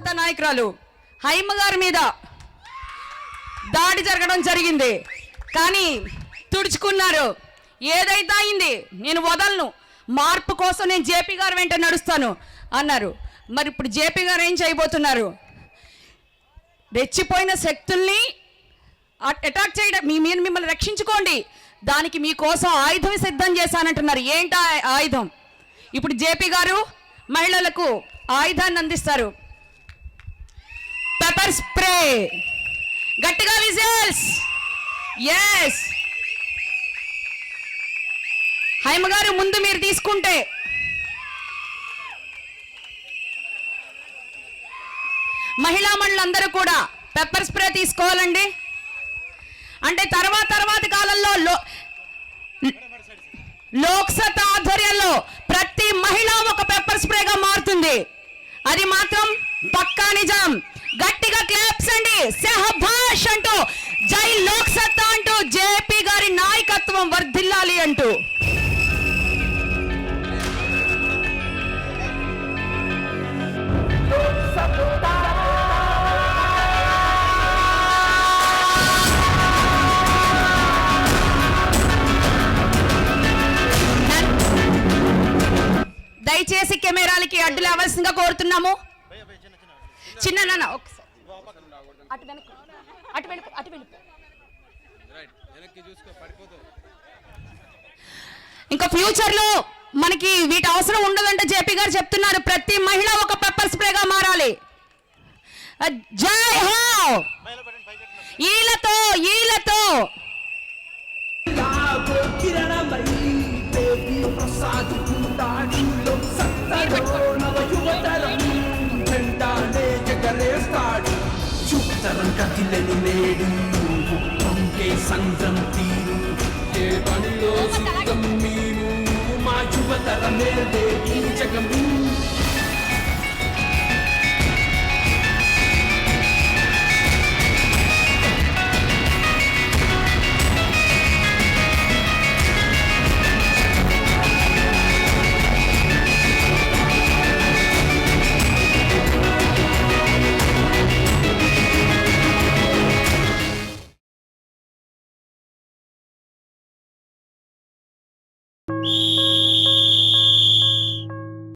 లోక్సత్తా నాయకురాలు హైమ గారి మీద దాడి జరగడం జరిగింది. కానీ తుడుచుకున్నారు. ఏదైతే అయింది, నేను వదలను, మార్పు కోసం నేను జేపీ గారు వెంట నడుస్తాను అన్నారు. మరి ఇప్పుడు జేపీ గారు ఏం చేయబోతున్నారు? రెచ్చిపోయిన శక్తుల్ని అటాక్ చేయడం, మిమ్మల్ని రక్షించుకోండి, దానికి మీకోసం ఆయుధం సిద్ధం చేశానంటున్నారు. ఏంటా ఆయుధం? ఇప్పుడు జేపీ గారు మహిళలకు ఆయుధాన్ని అందిస్తారు. Pepper spray. గట్టిగా విజిల్స్. ఎస్, హైమ గారు ముందు మీరు తీసుకుంటే మహిళా మండలందరూ కూడా పెప్పర్ స్ప్రే తీసుకోవాలండి. అంటే తర్వాతి కాలంలో లోక్సత్తా ఆధ్వర్యంలో ప్రతి మహిళ ఒక పెప్పర్ స్ప్రేగా మారుతుంది. అది మాత్రం పక్కా నిజం. గట్టిగా క్లాప్స్ అండి, సెహబాష్ అంటూ, జై లోక్సత్తా అంటూ, జేపీ గారి నాయకత్వం వర్ధిల్లాలి అంటూ. దయచేసి కెమెరాలకి అడ్డు లేవలసిందిగా కోరుతున్నాము. చిన్న నాన్న ఒకసారి అటు వెళ్ళిపో. ఇంకా ఫ్యూచర్ లో మనకి వీటి అవసరం ఉండదంటే జేపీ గారు చెప్తున్నారు. ప్రతి మహిళ ఒక పెప్పర్ స్ప్రేగా మారాలి. జై హో. ఈలతో కదిలని నేడు పంకే సంద్రం తీరు ఏ పనిలో సిద్ధం మీరు మా యువతర మేదే ఈ జగం